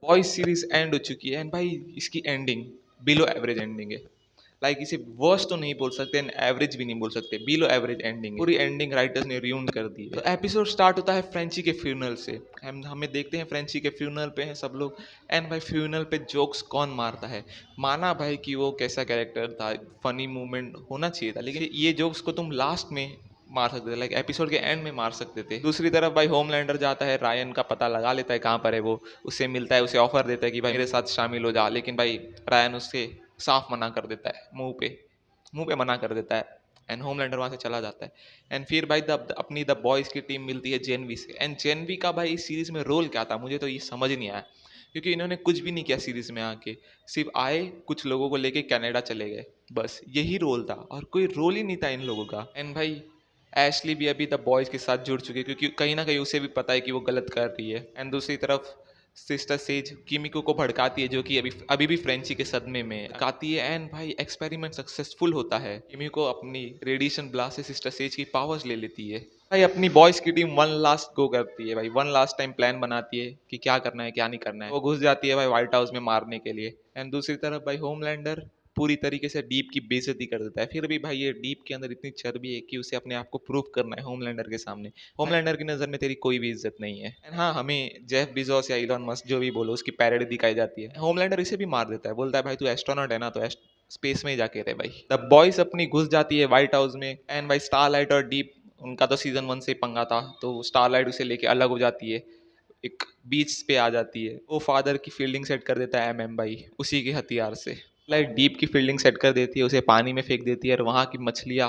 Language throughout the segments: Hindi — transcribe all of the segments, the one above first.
बॉयज सीरीज एंड हो चुकी है एंड भाई इसकी एंडिंग बिलो एवरेज एंडिंग है। लाइक इसे वर्स्ट तो नहीं बोल सकते एंड एवरेज भी नहीं बोल सकते, बिलो एवरेज एंडिंग है। पूरी एंडिंग राइटर्स ने रियून कर दी है। तो एपिसोड स्टार्ट होता है फ्रेंची के फ्यूनरल से। हम हमें देखते हैं फ्रेंची के फ्यूनरल पे हैं सब लोग एंड भाई फ्यूनरल पे जोक्स कौन मारता है। माना भाई कि वो कैसा कैरेक्टर था, फनी मूवमेंट होना चाहिए था, लेकिन ये जोक्स को तुम लास्ट में मार सकते थे, लाइक एपिसोड के एंड में मार सकते थे। दूसरी तरफ भाई होमलैंडर जाता है, रायन का पता लगा लेता है कहाँ पर है वो, उससे मिलता है, उसे ऑफर देता है कि भाई मेरे साथ शामिल हो जा, लेकिन भाई रायन उससे साफ मना कर देता है, मुंह पे मना कर देता है एंड होमलैंडर वहाँ से चला जाता है। एंड फिर भाई अपनी द बॉयज़ की टीम मिलती है जेनवी से। एंड जेनवी का भाई इस सीरीज़ में रोल क्या था मुझे तो ये समझ नहीं आया, क्योंकि इन्होंने कुछ भी नहीं किया सीरीज़ में आके, सिर्फ आए, कुछ लोगों को लेके कनाडा चले गए, बस यही रोल था और कोई रोल ही नहीं था इन लोगों का। एंड भाई एशली भी अभी द बॉयज़ के साथ जुड़ चुकी है, क्योंकि कहीं ना कहीं उसे भी पता है कि वो गलत कर रही है। एंड दूसरी तरफ सिस्टर सेज किमिको को भड़काती है, जो कि अभी अभी भी फ्रेंची के सदमे में भड़काती है। एंड भाई एक्सपेरिमेंट सक्सेसफुल होता है, किमिको अपनी रेडिएशन ब्लास्ट से सिस्टर सेज की पावर्स ले लेती है। भाई अपनी बॉयज की टीम वन लास्ट गो करती है, भाई वन लास्ट टाइम प्लान बनाती है कि क्या करना है क्या नहीं करना है। वो घुस जाती है भाई व्हाइट हाउस में मारने के लिए। एंड दूसरी तरफ भाई होमलैंडर पूरी तरीके से डीप की बेइज्जती कर देता है। फिर भी भाई ये डीप के अंदर इतनी चर्बी है कि उसे अपने आप को प्रूव करना है होमलैंडर के सामने। होमलैंडर की नज़र में तेरी कोई भी इज्जत नहीं है। एंड हाँ, हमें जेफ बिजोस या इलॉन मस्क जो भी बोलो उसकी पैरोडी दिखाई जाती है। होमलैंडर इसे भी मार देता है, बोलता है भाई तू एस्ट्रोनॉट है ना, तो स्पेस में ही जाके रहे भाई। द बॉयज अपनी घुस जाती है व्हाइट हाउस में एंड भाई स्टारलाइट और डीप, उनका तो सीजन 1 से ही पंगा था, तो स्टारलाइट उसे लेके अलग हो जाती है, एक बीच पे आ जाती है। वो फादर की फील्डिंग सेट कर देता है भाई उसी के हथियार से। लाइक डीप की फील्डिंग सेट कर देती है, उसे पानी में फेंक देती है और वहाँ की मछलियाँ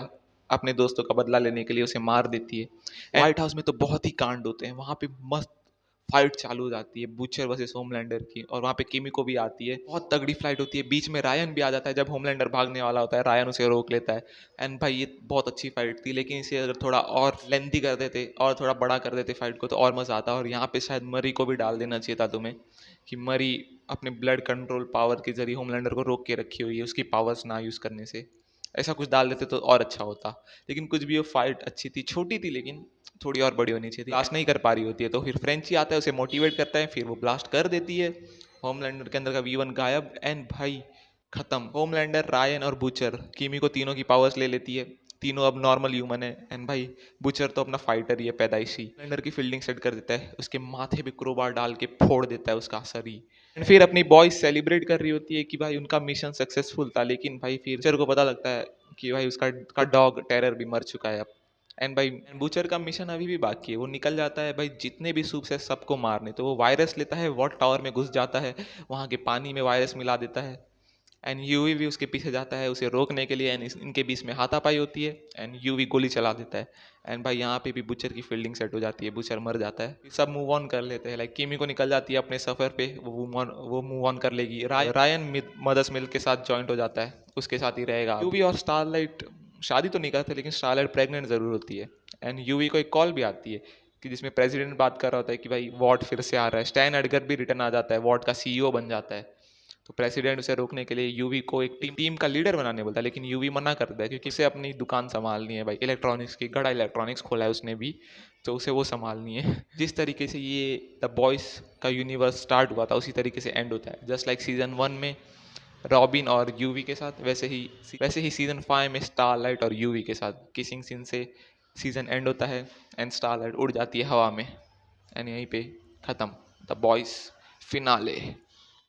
अपने दोस्तों का बदला लेने के लिए उसे मार देती है। व्हाइट हाउस में तो बहुत ही कांड होते हैं, वहाँ पे मस्त फाइट चालू हो जाती है बूचर वर्सेस होमलैंडर की, और वहाँ पे किमिको भी आती है, बहुत तगड़ी फाइट होती है। बीच में रायन भी आ जाता है, जब होमलैंडर भागने वाला होता है रायन उसे रोक लेता है। एंड भाई ये बहुत अच्छी फाइट थी, लेकिन इसे अगर थोड़ा और लेंथी कर देते और थोड़ा बड़ा कर देते फाइट को तो और मज़ा आता। और यहाँ पे शायद मरी को भी डाल देना चाहिए था तुम्हें, कि मरी अपने ब्लड कंट्रोल पावर के जरिए होमलैंडर को रोक के रखी हुई है, उसकी पावर्स ना यूज़ करने से, ऐसा कुछ डाल देते तो और अच्छा होता। लेकिन कुछ भी, वो फाइट अच्छी थी, छोटी थी, लेकिन थोड़ी और बड़ी होनी चाहिए थी। ब्लास्ट नहीं कर पा रही होती है, तो फिर फ्रेंची आता है, उसे मोटिवेट करता है, फिर वो ब्लास्ट कर देती है। होमलैंडर के अंदर का V1 गायब एंड भाई खत्म। होमलैंडर, रायन और बूचर, किमी को तीनों की पावर्स ले लेती है, तीनों अब नॉर्मल ह्यूमन है। एंड भाई बूचर तो अपना फाइटर ही है पैदाइशी। होमलैंडर की फील्डिंग सेट कर देता है, उसके माथे पे क्रोबार डाल के फोड़ देता है उसका शरीर। एंड फिर अपनी बॉयज सेलिब्रेट कर रही होती है कि भाई उनका मिशन सक्सेसफुल था, लेकिन भाई फिर बूचर को पता लगता है कि भाई उसका डॉग टेरर भी मर चुका है अब। एंड भाई बूचर का मिशन अभी भी बाकी है, वो निकल जाता है भाई जितने भी सूप्स है सबको मारने, तो वो वायरस लेता है, वॉट टावर में घुस जाता है, वहाँ के पानी में वायरस मिला देता है। एंड यूवी भी उसके पीछे जाता है उसे रोकने के लिए, एंड इनके बीच में हाथापाई होती है एंड यूवी गोली चला देता है। एंड भाई यहाँ पे भी बुचर की फील्डिंग सेट हो जाती है, बुचर मर जाता है, सब मूव ऑन कर लेते हैं। लाइक किमी को निकल जाती है अपने सफ़र पे, वो मूव ऑन कर लेगी। रायन मदर्स मिल्क के साथ जॉइंट हो जाता है, उसके साथ ही रहेगा। यूवी और स्टारलाइट शादी तो नहीं करते, लेकिन स्टारलाइट प्रेग्नेंट ज़रूर होती है। एंड यूवी को एक कॉल भी आती है कि जिसमें प्रेसिडेंट बात कर रहा होता है कि भाई वॉट फिर से आ रहा है। स्टैन एडगर भी रिटर्न आ जाता है, वॉट का CEO बन जाता है। तो प्रेसिडेंट उसे रोकने के लिए यूवी को एक टीम का लीडर बनाने बोलता है, लेकिन यूवी मना करता है, क्योंकि उसे अपनी दुकान संभालनी है भाई, इलेक्ट्रॉनिक्स की, गड़ा इलेक्ट्रॉनिक्स खोला है उसने भी, तो उसे वो संभालनी है। जिस तरीके से ये द बॉयज़ का यूनिवर्स स्टार्ट हुआ था उसी तरीके से एंड होता है, जस्ट लाइक सीजन 1 में रॉबिन और यूवी के साथ, वैसे ही सीजन 5 में स्टारलाइट और यूवी के साथ किसिंग सीन से सीजन एंड होता है एंड स्टारलाइट उड़ जाती है हवा में एंड यहीं पे ख़त्म द बॉयज़ फिनाले।